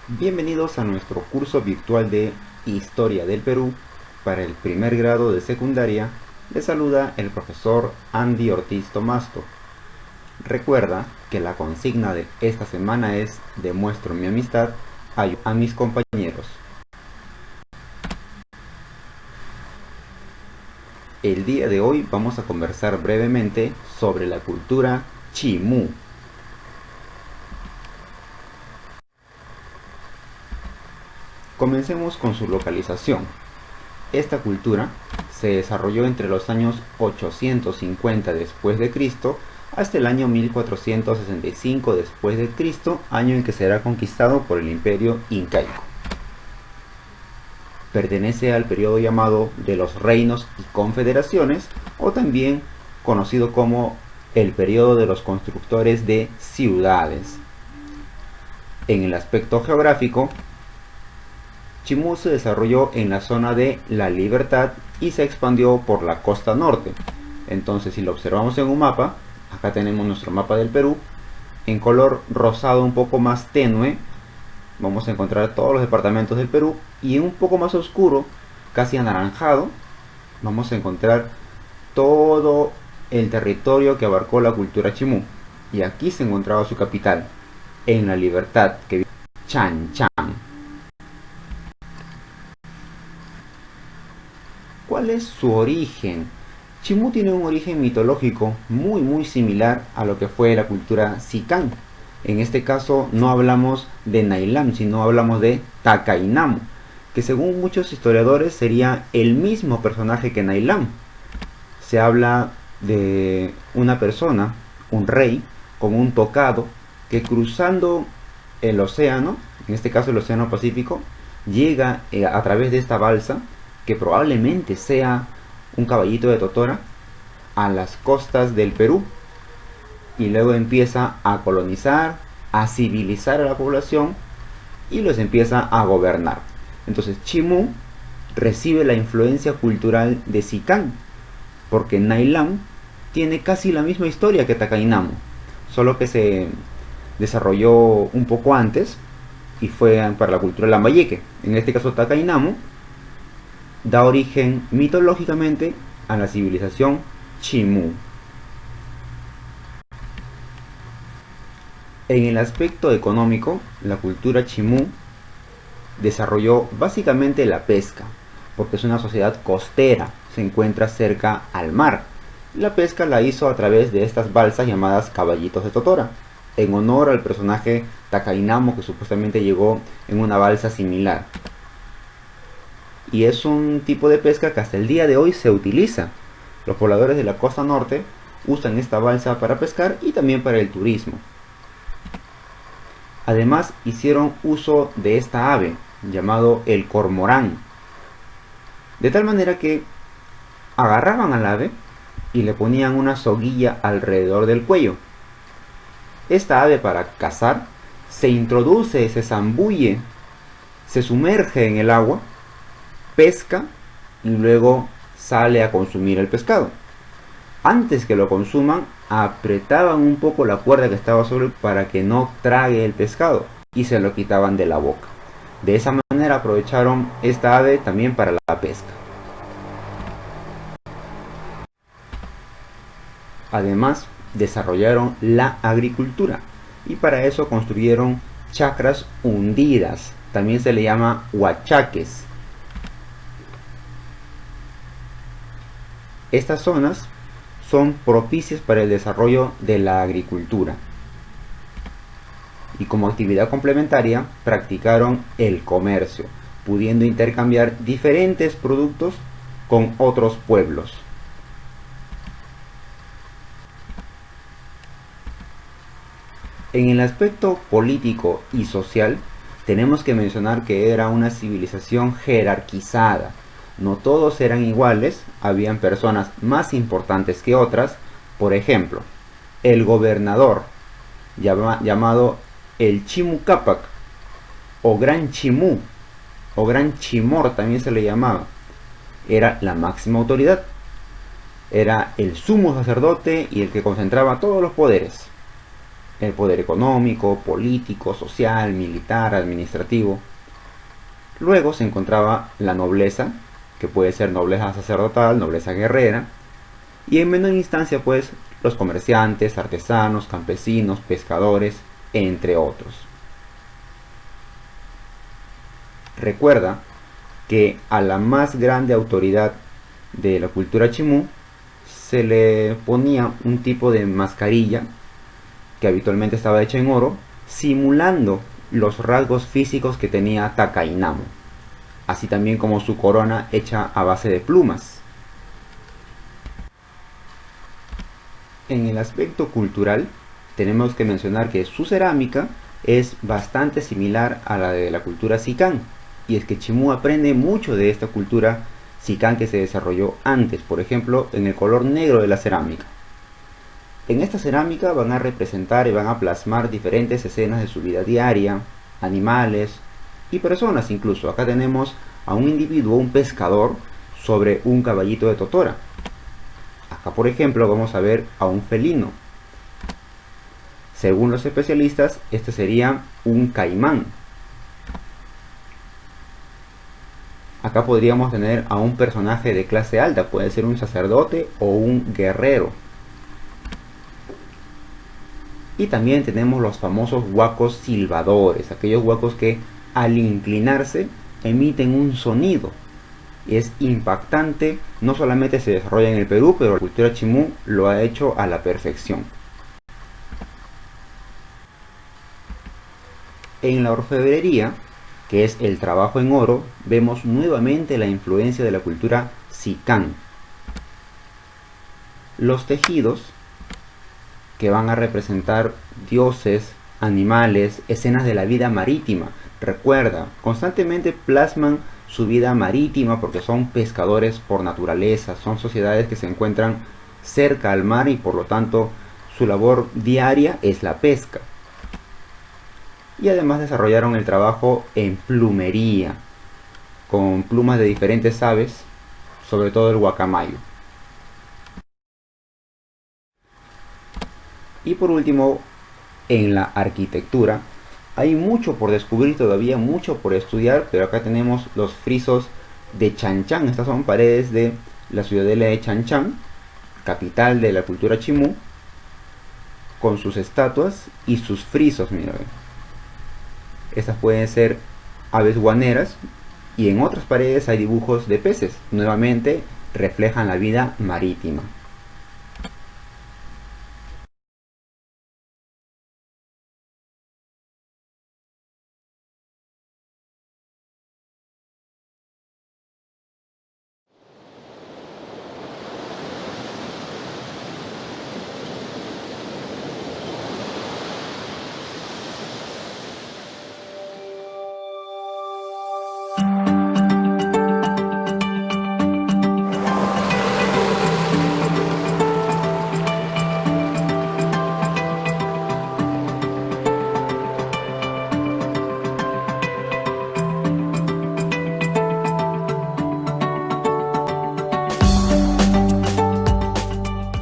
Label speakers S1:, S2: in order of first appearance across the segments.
S1: Bienvenidos a nuestro curso virtual de Historia del Perú para el primer grado de secundaria. Les saluda el profesor Andy Ortiz Tomasto. Recuerda que la consigna de esta semana es demuestro mi amistad a mis compañeros. El día de hoy vamos a conversar brevemente sobre la cultura Chimú. Comencemos con su localización. Esta cultura se desarrolló entre los años 850 después de Cristo hasta el año 1465 después de Cristo, año en que será conquistado por el Imperio Incaico. Pertenece al periodo llamado de los reinos y confederaciones, o también conocido como el periodo de los constructores de ciudades. En el aspecto geográfico, Chimú se desarrolló en la zona de La Libertad y se expandió por la costa norte. Entonces, si lo observamos en un mapa, acá tenemos nuestro mapa del Perú, en color rosado un poco más tenue, vamos a encontrar todos los departamentos del Perú, y en un poco más oscuro, casi anaranjado, vamos a encontrar todo el territorio que abarcó la cultura Chimú. Y aquí se encontraba su capital, en La Libertad, que vive Chan Chan. ¿Cuál es su origen? Chimú tiene un origen mitológico muy similar a lo que fue la cultura Sican. En este caso no hablamos de Nailam, sino hablamos de Takainamu, que según muchos historiadores sería el mismo personaje que Nailam. Se habla de una persona, un rey, con un tocado, que cruzando el océano, en este caso el océano Pacífico, llega a través de esta balsa, que probablemente sea un caballito de Totora, a las costas del Perú, y luego empieza a colonizar, a civilizar a la población y los empieza a gobernar. Entonces Chimú recibe la influencia cultural de Sican, porque Nailam tiene casi la misma historia que Takainamu, solo que se desarrolló un poco antes y fue para la cultura lambayeque. En este caso Takainamu da origen mitológicamente a la civilización Chimú. En el aspecto económico, la cultura Chimú desarrolló básicamente la pesca, porque es una sociedad costera, se encuentra cerca al mar. La pesca la hizo a través de estas balsas llamadas caballitos de Totora, en honor al personaje Takainamu, que supuestamente llegó en una balsa similar. Y es un tipo de pesca que hasta el día de hoy se utiliza. Los pobladores de la costa norte usan esta balsa para pescar y también para el turismo. Además hicieron uso de esta ave, llamado el cormorán, de tal manera que agarraban al ave y le ponían una soguilla alrededor del cuello. Esta ave, para cazar, se introduce, se zambulle, se sumerge en el agua, pesca y luego sale a consumir el pescado. Antes que lo consuman, apretaban un poco la cuerda que estaba sobre para que no trague el pescado y se lo quitaban de la boca. De esa manera aprovecharon esta ave también para la pesca. Además, desarrollaron la agricultura y para eso construyeron chacras hundidas, también se le llama huachaques. Estas zonas son propicias para el desarrollo de la agricultura. Y como actividad complementaria practicaron el comercio, pudiendo intercambiar diferentes productos con otros pueblos. En el aspecto político y social, tenemos que mencionar que era una civilización jerarquizada. No todos eran iguales, habían personas más importantes que otras. Por ejemplo, el gobernador, llamado el Chimucapac, o Gran Chimú, o Gran Chimor también se le llamaba, era la máxima autoridad. Era el sumo sacerdote y el que concentraba todos los poderes. el poder económico, político, social, militar, administrativo. Luego se encontraba la nobleza, que puede ser nobleza sacerdotal, nobleza guerrera, y en menor instancia pues los comerciantes, artesanos, campesinos, pescadores, entre otros. Recuerda que a la más grande autoridad de la cultura chimú se le ponía un tipo de mascarilla que habitualmente estaba hecha en oro, simulando los rasgos físicos que tenía Takainamo, así también como su corona hecha a base de plumas. En el aspecto cultural, tenemos que mencionar que su cerámica es bastante similar a la de la cultura Sican, y es que Chimú aprende mucho de esta cultura Sican que se desarrolló antes, por ejemplo, en el color negro de la cerámica. En esta cerámica van a representar y van a plasmar diferentes escenas de su vida diaria, animales y personas incluso. Acá tenemos a un individuo, un pescador, sobre un caballito de totora. Acá, por ejemplo, vamos a ver a un felino. Según los especialistas, este sería un caimán. Acá podríamos tener a un personaje de clase alta, puede ser un sacerdote o un guerrero. Y también tenemos los famosos huacos silbadores, aquellos huacos que al inclinarse emiten un sonido. Es impactante, no solamente se desarrolla en el Perú, pero la cultura chimú lo ha hecho a la perfección. En la orfebrería, que es el trabajo en oro, vemos nuevamente la influencia de la cultura Sican. Los tejidos, que van a representar dioses, animales, escenas de la vida marítima. Recuerda, constantemente plasman su vida marítima porque son pescadores por naturaleza, son sociedades que se encuentran cerca al mar y por lo tanto su labor diaria es la pesca. Y además desarrollaron el trabajo en plumería, con plumas de diferentes aves, sobre todo el guacamayo. Y por último, en la arquitectura, hay mucho por descubrir todavía, mucho por estudiar, pero acá tenemos los frisos de Chan Chan. Estas son paredes de la ciudadela de Chan Chan, capital de la cultura chimú, con sus estatuas y sus frisos, miren. Estas pueden ser aves guaneras y en otras paredes hay dibujos de peces. Nuevamente reflejan la vida marítima.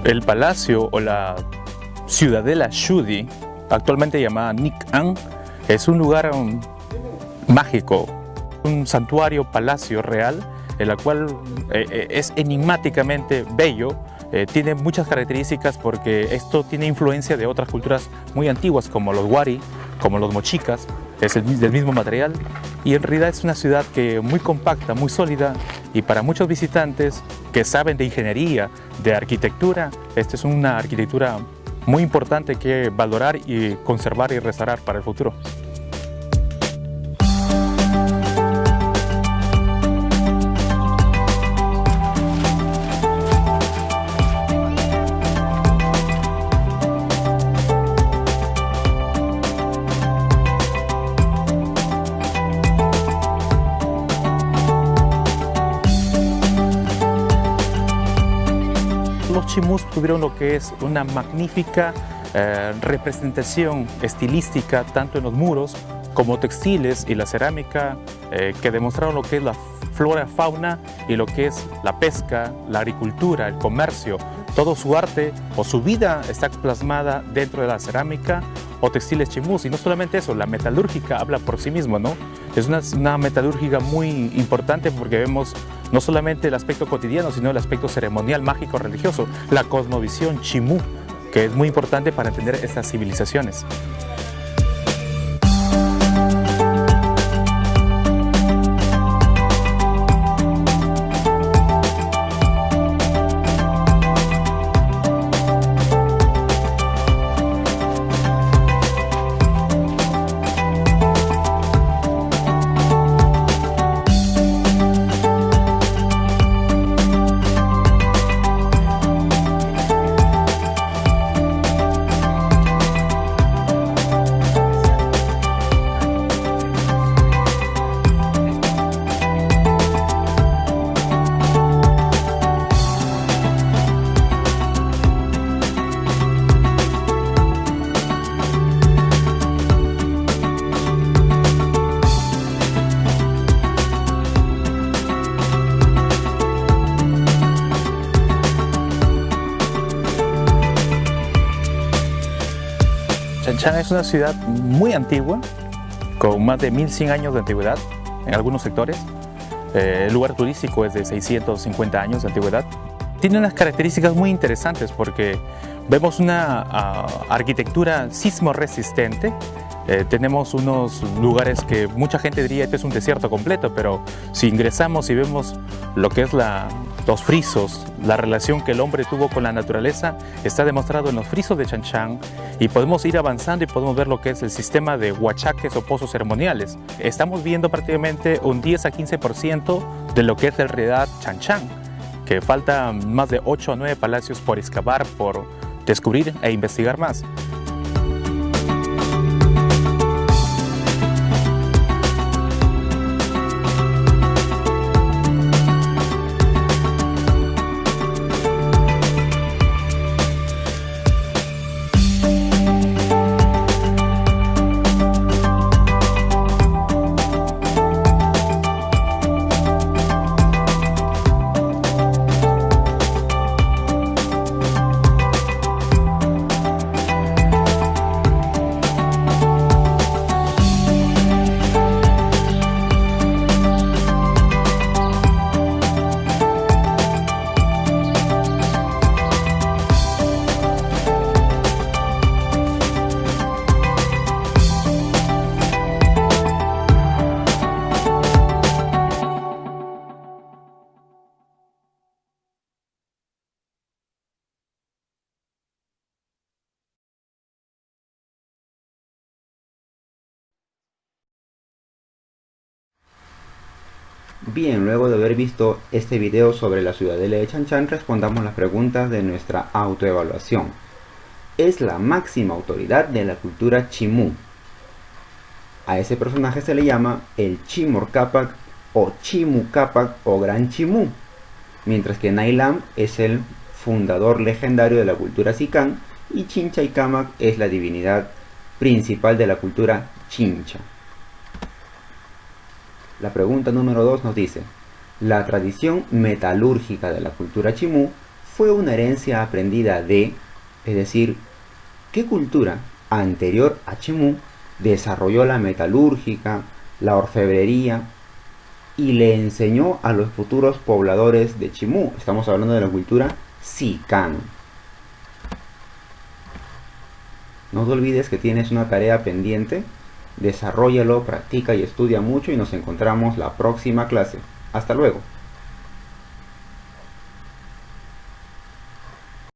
S2: El palacio o la ciudadela Shudi, actualmente llamada Nik An, es un lugar mágico, un santuario palacio real, en la cual es enigmáticamente bello. Tiene muchas características porque esto tiene influencia de otras culturas muy antiguas como los wari, como los mochicas, es del mismo material, y en realidad es una ciudad que muy compacta, muy sólida, y para muchos visitantes que saben de ingeniería, de arquitectura, esta es una arquitectura muy importante que valorar y conservar y restaurar para el futuro. Los chimús tuvieron lo que es una magnífica representación estilística tanto en los muros como textiles y la cerámica que demostraron lo que es la flora, fauna y lo que es la pesca, la agricultura, el comercio. Todo su arte o su vida está plasmada dentro de la cerámica o textiles chimús. Y no solamente eso, la metalúrgica habla por sí mismo, ¿no? Es una metalúrgica muy importante porque vemos no solamente el aspecto cotidiano, sino el aspecto ceremonial, mágico, religioso, la cosmovisión chimú, que es muy importante para entender estas civilizaciones. Chanchan es una ciudad muy antigua, con más de 1100 años de antigüedad en algunos sectores. El lugar turístico es de 650 años de antigüedad. Tiene unas características muy interesantes porque vemos una arquitectura sismo resistente. Tenemos unos lugares que mucha gente diría este es un desierto completo, pero si ingresamos y vemos lo que es los frisos, la relación que el hombre tuvo con la naturaleza, está demostrado en los frisos de Chanchan, y podemos ir avanzando y podemos ver lo que es el sistema de huachaques o pozos ceremoniales. Estamos viendo prácticamente un 10 a 15% de lo que es en realidad Chanchan, que falta más de 8 a 9 palacios por excavar, por descubrir e investigar más.
S1: Bien, luego de haber visto este video sobre la ciudadela de Chanchan, respondamos las preguntas de nuestra autoevaluación. Es la máxima autoridad de la cultura chimú. A ese personaje se le llama el Chimor Capac o Chimu Capac o Gran Chimú, mientras que Nailam es el fundador legendario de la cultura Sican y Chinchaycamac es la divinidad principal de la cultura Chincha. La pregunta número 2 nos dice: la tradición metalúrgica de la cultura chimú fue una herencia aprendida de, es decir, ¿qué cultura anterior a Chimú desarrolló la metalúrgica, la orfebrería y le enseñó a los futuros pobladores de Chimú? Estamos hablando de la cultura Sican. No te olvides que tienes una tarea pendiente. Desarróllalo, practica y estudia mucho y nos encontramos la próxima clase. Hasta luego.